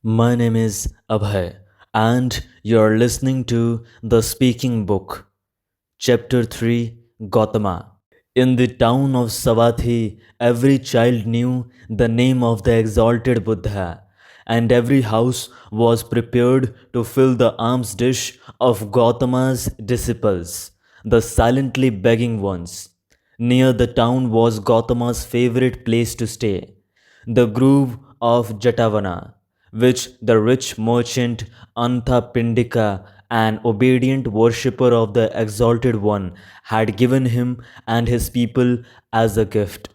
My name is Abhay, and you're listening to The Speaking Book, Chapter 3 Gotama. In the town of Savatthi, every child knew the name of the exalted Buddha, and every house was prepared to fill the alms dish of Gotama's disciples, the silently begging ones. Near the town was Gotama's favorite place to stay, the grove of Jatavana, which the rich merchant Anthapindika, an obedient worshipper of the Exalted One, had given him and his people as a gift.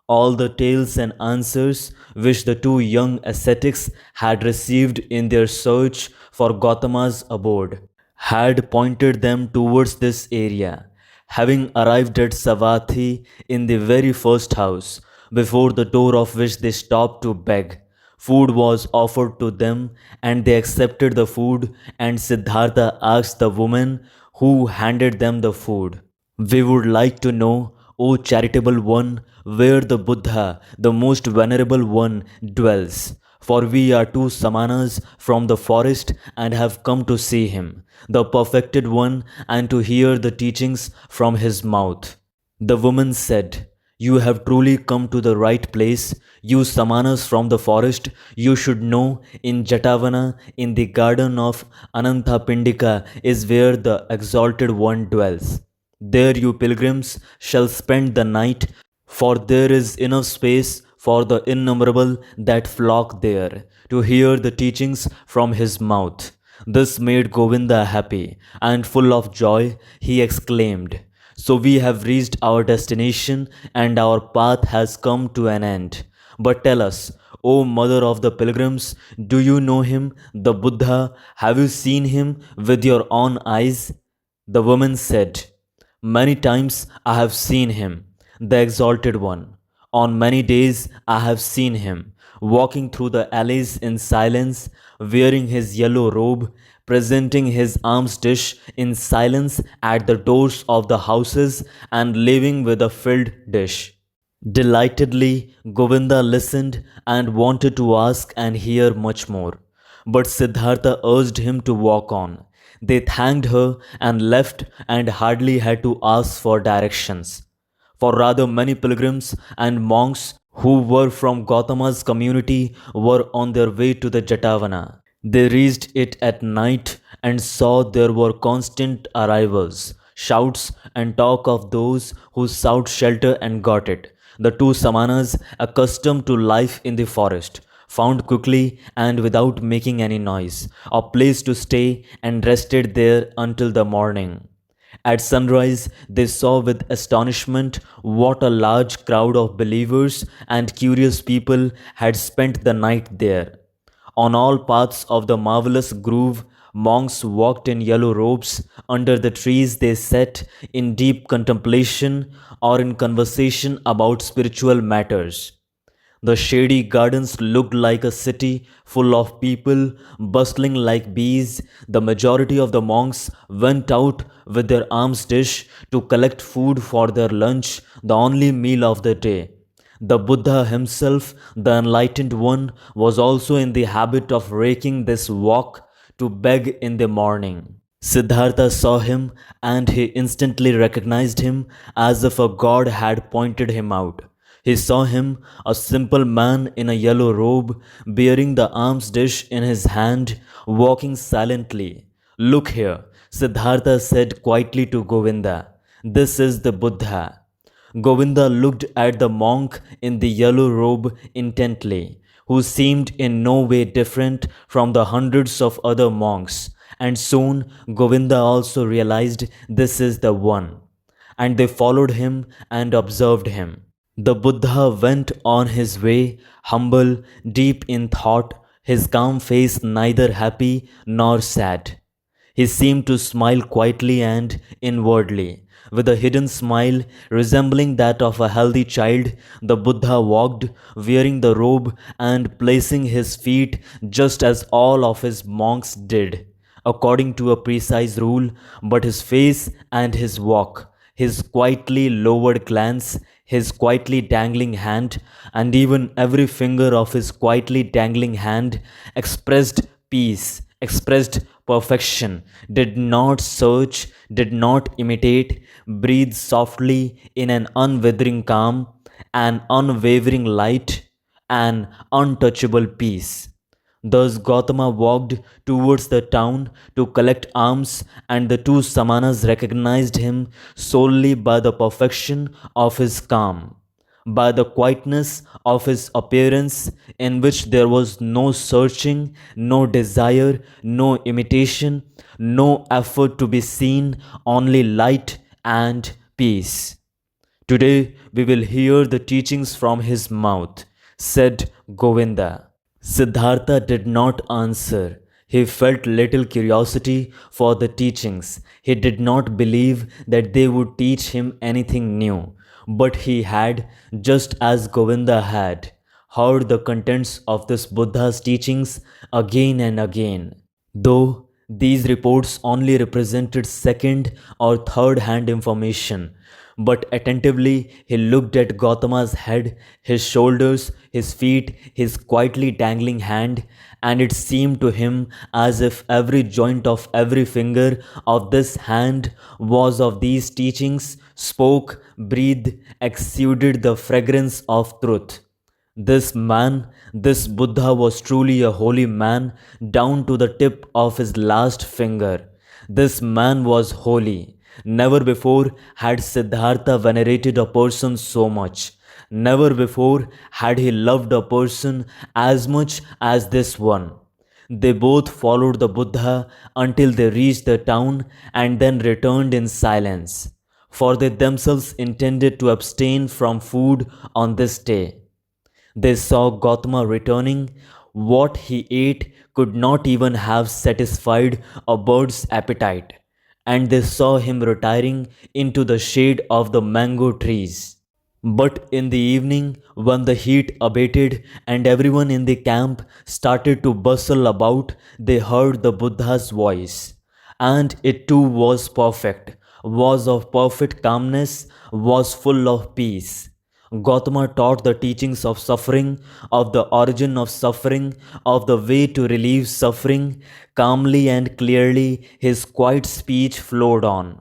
All the tales and answers which the two young ascetics had received in their search for Gautama's abode had pointed them towards this area. Having arrived at Savatthi in the very first house, before the door of which they stopped to beg, food was offered to them, and they accepted the food. And Siddhartha asked the woman who handed them the food, "We would like to know, O charitable one, where the Buddha, the most venerable one, dwells. For we are two Samanas from the forest and have come to see him, the perfected one, and to hear the teachings from his mouth." The woman said, "You have truly come to the right place. You Samanas from the forest, you should know in Jatavana, in the garden of Ananthapindika, is where the exalted one dwells. There you pilgrims shall spend the night, for there is enough space for the innumerable that flock there, to hear the teachings from his mouth." This made Govinda happy, and full of joy, he exclaimed, "So we have reached our destination, and our path has come to an end. But tell us, O mother of the pilgrims, do you know him, the Buddha? Have you seen him with your own eyes?" The woman said, "Many times I have seen him, the exalted one. On many days I have seen him, walking through the alleys in silence, wearing his yellow robe, presenting his alms dish in silence at the doors of the houses, and leaving with a filled dish." Delightedly, Govinda listened and wanted to ask and hear much more. But Siddhartha urged him to walk on. They thanked her and left, and hardly had to ask for directions. For rather many pilgrims and monks who were from Gautama's community were on their way to the Jatavana. They reached it at night and saw there were constant arrivals, shouts, and talk of those who sought shelter and got it. The two Samanas, accustomed to life in the forest, found quickly and without making any noise a place to stay and rested there until the morning. At sunrise, they saw with astonishment what a large crowd of believers and curious people had spent the night there. On all paths of the marvelous grove, monks walked in yellow robes. Under the trees, they sat in deep contemplation or in conversation about spiritual matters. The shady gardens looked like a city full of people, bustling like bees. The majority of the monks went out with their alms dish to collect food for their lunch, the only meal of the day. The Buddha himself, the enlightened one, was also in the habit of raking this walk to beg in the morning. Siddhartha saw him, and he instantly recognized him as if a god had pointed him out. He saw him, a simple man in a yellow robe, bearing the alms dish in his hand, walking silently. "Look here," Siddhartha said quietly to Govinda. "This is the Buddha." Govinda looked at the monk in the yellow robe intently, who seemed in no way different from the hundreds of other monks, and soon Govinda also realized this is the one. And they followed him and observed him. The Buddha went on his way, humble, deep in thought, his calm face neither happy nor sad. He seemed to smile quietly and inwardly. With a hidden smile resembling that of a healthy child, the Buddha walked, wearing the robe and placing his feet just as all of his monks did, according to a precise rule, but his face and his walk, his quietly lowered glance, his quietly dangling hand, and even every finger of his quietly dangling hand expressed peace, expressed perfection, did not search, did not imitate, breathed softly in an unwithering calm, an unwavering light, an untouchable peace. Thus Gotama walked towards the town to collect alms, and the two Samanas recognized him solely by the perfection of his calm, by the quietness of his appearance, in which there was no searching, no desire, no imitation, no effort to be seen, only light and peace. Today we will hear the teachings from his mouth, said Govinda. Siddhartha did not answer. He felt little curiosity for the teachings. He did not believe that they would teach him anything new. But he had, just as Govinda had, heard the contents of this Buddha's teachings again and again. Though these reports only represented second or third hand information, but attentively he looked at Gautama's head, his shoulders, his feet, his quietly dangling hand, and it seemed to him as if every joint of every finger of this hand was of these teachings, spoke, breathed, exuded the fragrance of truth. This man, this Buddha was truly a holy man down to the tip of his last finger. This man was holy. Never before had Siddhartha venerated a person so much. Never before had he loved a person as much as this one. They both followed the Buddha until they reached the town and then returned in silence, for they themselves intended to abstain from food on this day. They saw Gautama returning. What he ate could not even have satisfied a bird's appetite, and they saw him retiring into the shade of the mango trees. But in the evening, when the heat abated and everyone in the camp started to bustle about, they heard the Buddha's voice. And it too was perfect, was of perfect calmness, was full of peace. Gautama taught the teachings of suffering, of the origin of suffering, of the way to relieve suffering. Calmly and clearly his quiet speech flowed on.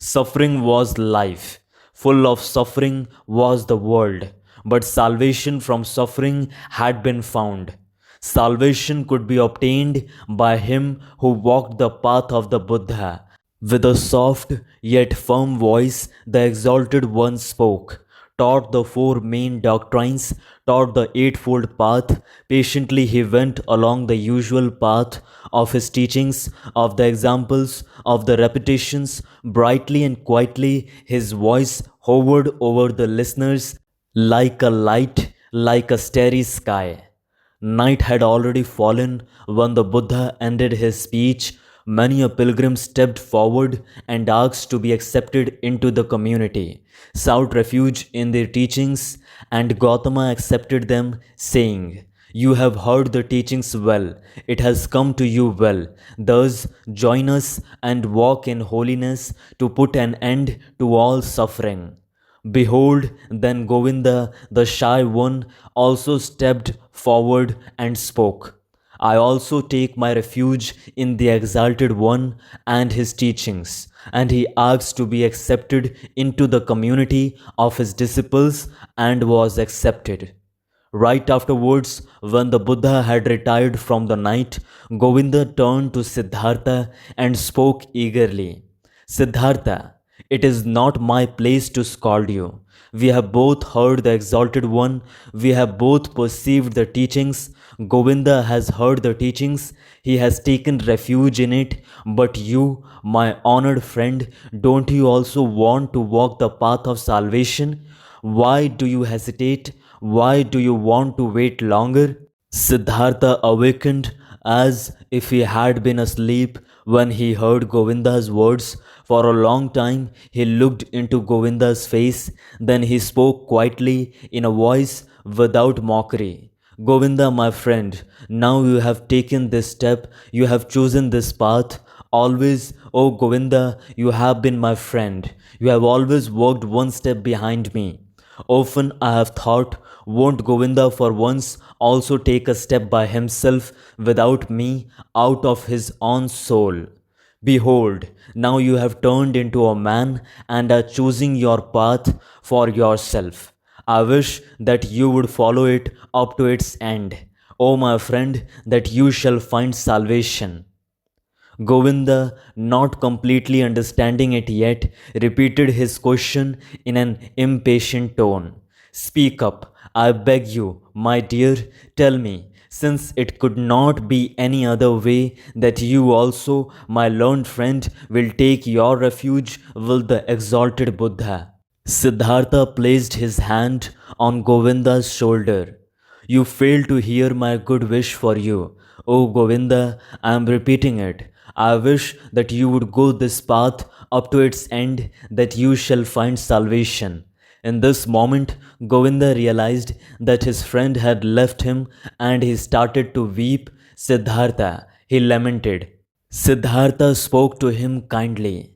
Suffering was life. Full of suffering was the world. But salvation from suffering had been found. Salvation could be obtained by him who walked the path of the Buddha. With a soft yet firm voice, the Exalted One spoke, taught the four main doctrines, taught the eightfold path. Patiently he went along the usual path of his teachings, of the examples, of the repetitions. Brightly and quietly his voice hovered over the listeners like a light, like a starry sky. Night had already fallen when the Buddha ended his speech. Many a pilgrim stepped forward and asked to be accepted into the community, sought refuge in their teachings, and Gautama accepted them, saying, "You have heard the teachings well, it has come to you well. Thus join us and walk in holiness to put an end to all suffering." Behold, then Govinda, the shy one, also stepped forward and spoke. I also take my refuge in the Exalted One and his teachings, and he asked to be accepted into the community of his disciples and was accepted. Right afterwards, when the Buddha had retired from the night, Govinda turned to Siddhartha and spoke eagerly. Siddhartha, it is not my place to scold you. We have both heard the Exalted One, we have both perceived the teachings. Govinda has heard the teachings, he has taken refuge in it. But you, my honored friend, don't you also want to walk the path of salvation? Why do you hesitate? Why do you want to wait longer? Siddhartha awakened as if he had been asleep when he heard Govinda's words. For a long time he looked into Govinda's face, then he spoke quietly in a voice without mockery. Govinda, my friend, now you have taken this step, you have chosen this path. Always, O Govinda, you have been my friend. You have always walked one step behind me. Often I have thought, won't Govinda for once also take a step by himself without me out of his own soul? Behold, now you have turned into a man and are choosing your path for yourself. I wish that you would follow it up to its end. O my friend, that you shall find salvation. Govinda, not completely understanding it yet, repeated his question in an impatient tone. Speak up, I beg you, my dear, tell me, since it could not be any other way, that you also, my learned friend, will take your refuge with the exalted Buddha. Siddhartha placed his hand on Govinda's shoulder. You fail to hear my good wish for you. O Govinda, I am repeating it. I wish that you would go this path up to its end, that you shall find salvation. In this moment, Govinda realized that his friend had left him and he started to weep. Siddhartha, he lamented. Siddhartha spoke to him kindly.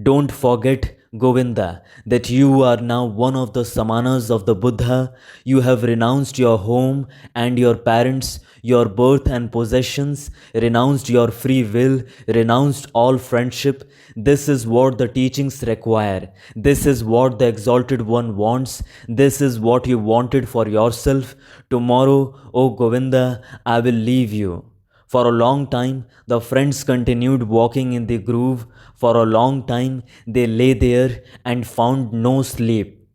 Don't forget, Govinda, that you are now one of the Samanas of the Buddha. You have renounced your home and your parents, your birth and possessions, renounced your free will, renounced all friendship. This is what the teachings require. This is what the Exalted One wants. This is what you wanted for yourself. Tomorrow, O Govinda, I will leave you. For a long time, the friends continued walking in the grove. For a long time, they lay there and found no sleep.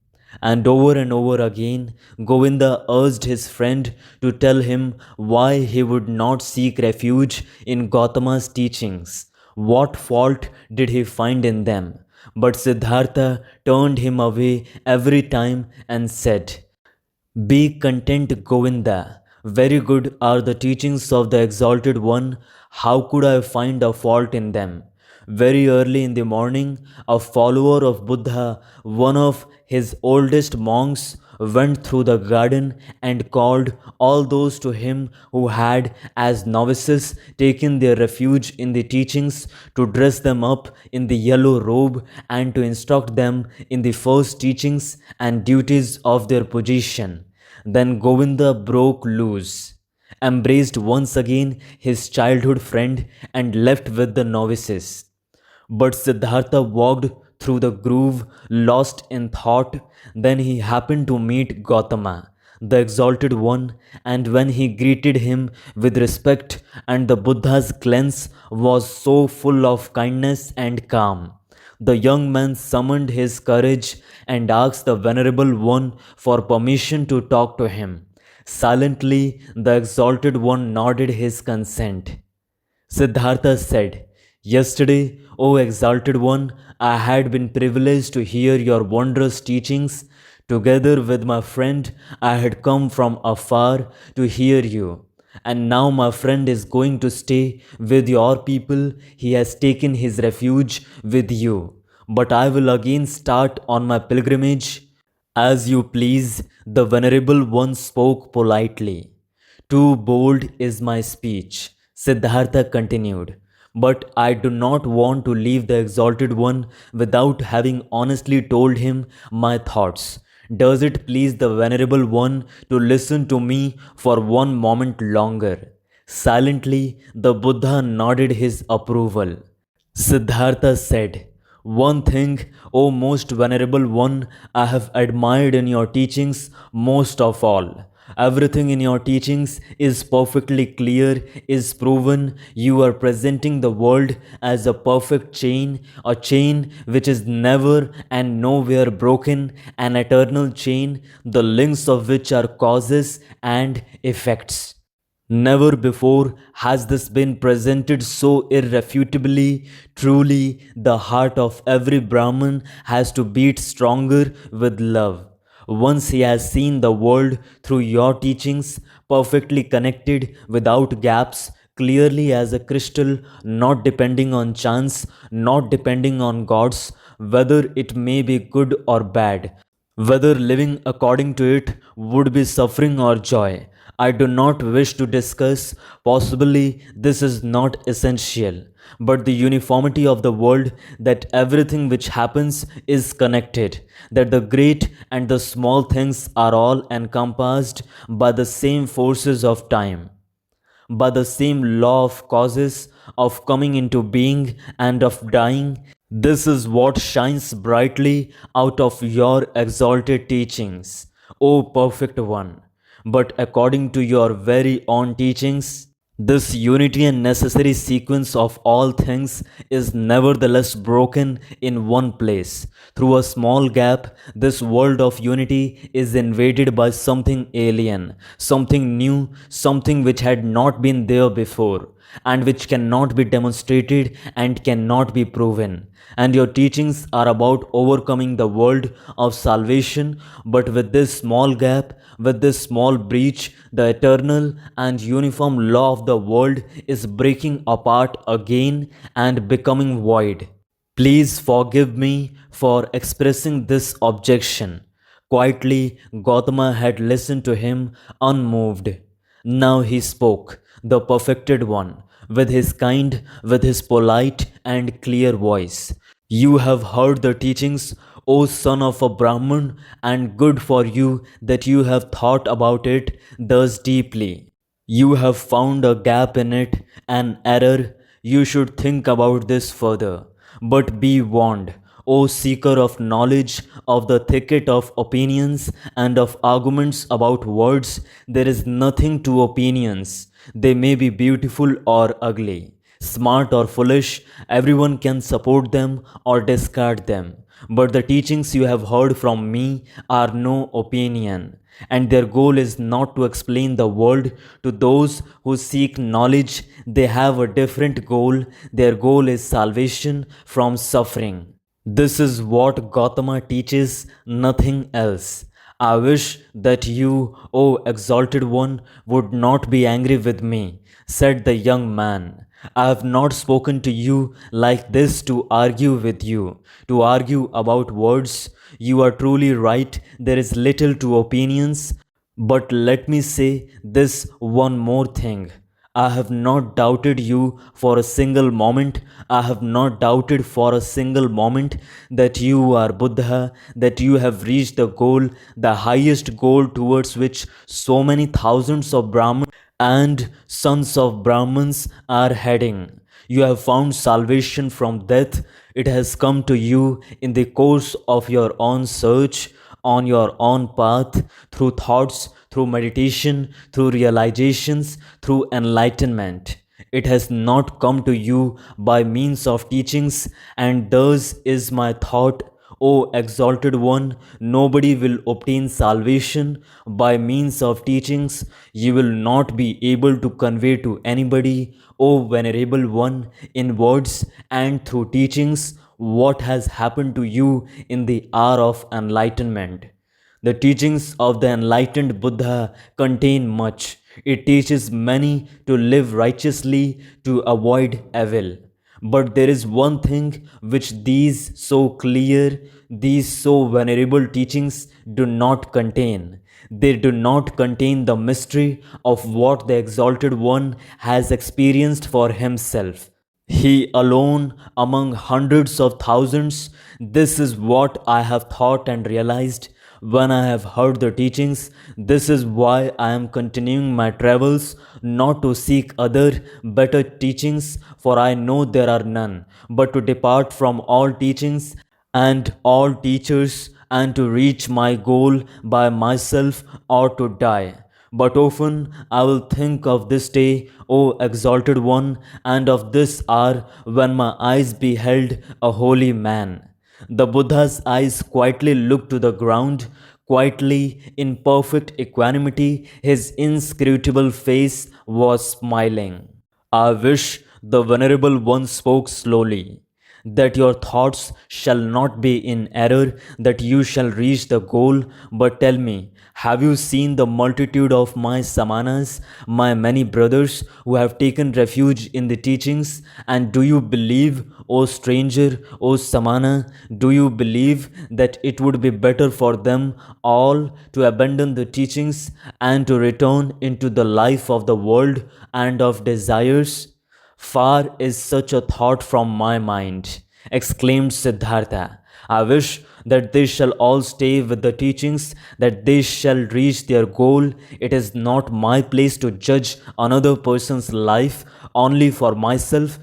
And over again, Govinda urged his friend to tell him why he would not seek refuge in Gotama's teachings. What fault did he find in them? But Siddhartha turned him away every time and said, be content, Govinda. Very good are the teachings of the Exalted One. How could I find a fault in them? Very early in the morning, a follower of Buddha, one of his oldest monks, went through the garden and called all those to him who had, as novices, taken their refuge in the teachings to dress them up in the yellow robe and to instruct them in the first teachings and duties of their position. Then Govinda broke loose, embraced once again his childhood friend, and left with the novices. But Siddhartha walked through the grove, lost in thought. Then he happened to meet Gotama, the exalted one, and when he greeted him with respect, and the Buddha's glance was so full of kindness and calm, the young man summoned his courage and asked the Venerable One for permission to talk to him. Silently, the Exalted One nodded his consent. Siddhartha said, yesterday, O Exalted One, I had been privileged to hear your wondrous teachings. Together with my friend, I had come from afar to hear you. And now my friend is going to stay with your people. He has taken his refuge with you. But I will again start on my pilgrimage. As you please, the Venerable One spoke politely. Too bold is my speech, Siddhartha continued. But I do not want to leave the Exalted One without having honestly told him my thoughts. Does it please the Venerable One to listen to me for one moment longer? Silently, the Buddha nodded his approval. Siddhartha said, one thing, O most venerable one, I have admired in your teachings most of all. Everything in your teachings is perfectly clear, is proven. You are presenting the world as a perfect chain, a chain which is never and nowhere broken, an eternal chain, the links of which are causes and effects. Never before has this been presented so irrefutably. Truly, the heart of every Brahmin has to beat stronger with love. Once he has seen the world through your teachings, perfectly connected, without gaps, clearly as a crystal, not depending on chance, not depending on gods, whether it may be good or bad, whether living according to it would be suffering or joy. I do not wish to discuss, possibly this is not essential, but the uniformity of the world, that everything which happens is connected, that the great and the small things are all encompassed by the same forces of time, by the same law of causes, of coming into being and of dying. This is what shines brightly out of your exalted teachings, O Perfect One. But according to your very own teachings, this unity and necessary sequence of all things is nevertheless broken in one place. Through a small gap, this world of unity is invaded by something alien, something new, something which had not been there before, and which cannot be demonstrated and cannot be proven. And your teachings are about overcoming the world of salvation, but with this small gap, with this small breach, the eternal and uniform law of the world is breaking apart again and becoming void. Please forgive me for expressing this objection. Quietly, Gotama had listened to him unmoved. Now he spoke, the perfected one, with his polite and clear voice. You have heard the teachings, O son of a Brahman, and good for you that you have thought about it thus deeply. You have found a gap in it, an error. You should think about this further. But be warned, O seeker of knowledge, of the thicket of opinions and of arguments about words, there is nothing to opinions. They may be beautiful or ugly, smart or foolish, everyone can support them or discard them. But the teachings you have heard from me are no opinion, and their goal is not to explain the world to those who seek knowledge. They have a different goal. Their goal is salvation from suffering. This is what Gautama teaches, nothing else. I wish that you, O exalted one, would not be angry with me, said the young man. I have not spoken to you like this to argue with you, to argue about words. You are truly right, there is little to opinions. But let me say this one more thing. I have not doubted you for a single moment. I have not doubted for a single moment that you are Buddha, that you have reached the goal, the highest goal towards which so many thousands of Brahmins and sons of Brahmins are heading. You have found salvation from death. It has come to you in the course of your own search, on your own path, through thoughts, through meditation, through realizations, through enlightenment. It has not come to you by means of teachings, and thus is my thought, O exalted one, nobody will obtain salvation by means of teachings. You will not be able to convey to anybody, O venerable one, in words and through teachings, what has happened to you in the hour of enlightenment. The teachings of the enlightened Buddha contain much. It teaches many to live righteously, to avoid evil. But there is one thing which these so clear, these so venerable teachings do not contain. They do not contain the mystery of what the Exalted One has experienced for himself. He alone among hundreds of thousands. This is what I have thought and realized when I have heard the teachings. This is why I am continuing my travels, not to seek other better teachings, for I know there are none, but to depart from all teachings and all teachers, and to reach my goal by myself or to die. But often I will think of this day, O exalted one, and of this hour when my eyes beheld a holy man. The Buddha's eyes quietly looked to the ground, quietly, in perfect equanimity, his inscrutable face was smiling. I wish, the Venerable One spoke slowly. that your thoughts shall not be in error, that you shall reach the goal. But tell me, have you seen the multitude of my samanas, my many brothers who have taken refuge in the teachings? And do you believe, O stranger, O samana, do you believe that it would be better for them all to abandon the teachings and to return into the life of the world and of desires? Far is such a thought from my mind, exclaimed Siddhartha. I wish that they shall all stay with the teachings, that they shall reach their goal. It is not my place to judge another person's life only for myself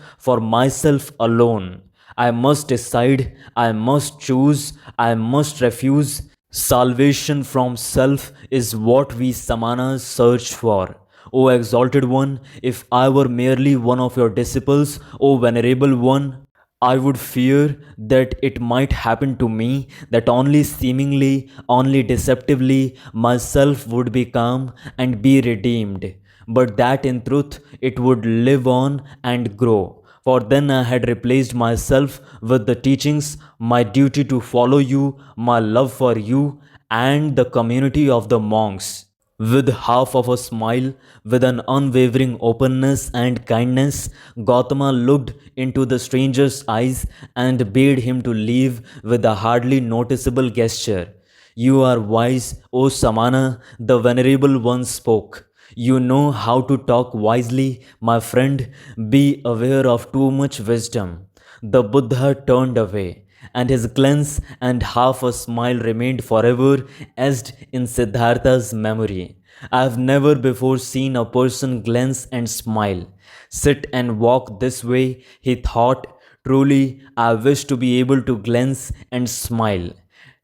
alone. I must decide, I must choose, I must refuse. Salvation from self is what we samanas search for. O exalted one, if I were merely one of your disciples, O venerable one, I would fear that it might happen to me that only seemingly, only deceptively, myself would become and be redeemed, but that in truth it would live on and grow. For then I had replaced myself with the teachings, my duty to follow you, my love for you, and the community of the monks. With half of a smile, with an unwavering openness and kindness, Gotama looked into the stranger's eyes and bade him to leave with a hardly noticeable gesture. You are wise, O Samana, the Venerable One spoke. You know how to talk wisely, my friend. Be aware of too much wisdom. The Buddha turned away, and his glance and half a smile remained forever etched in Siddhartha's memory. I have never before seen a person glance and smile. Sit and walk this way, he thought. Truly, I wish to be able to glance and smile.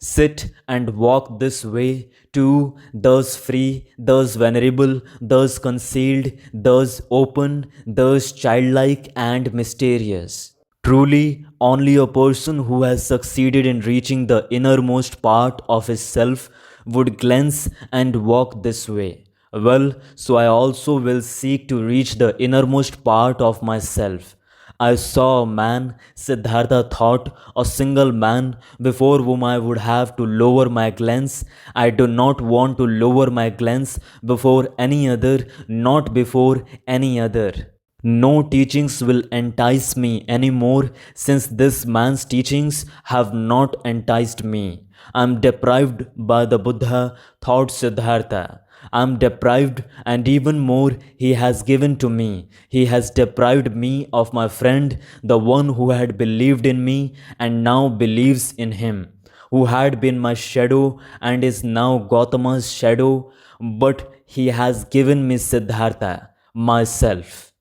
Sit and walk this way too, thus free, thus venerable, thus concealed, thus open, thus childlike and mysterious. Truly, only a person who has succeeded in reaching the innermost part of his self would glance and walk this way. Well, so I also will seek to reach the innermost part of myself. I saw a man, Siddhartha thought, a single man before whom I would have to lower my glance. I do not want to lower my glance before any other, not before any other. No teachings will entice me anymore, since this man's teachings have not enticed me. I am deprived by the Buddha, thought Siddhartha. I am deprived, and even more he has given to me. He has deprived me of my friend, the one who had believed in me and now believes in him, who had been my shadow and is now Gotama's shadow, but he has given me Siddhartha, myself.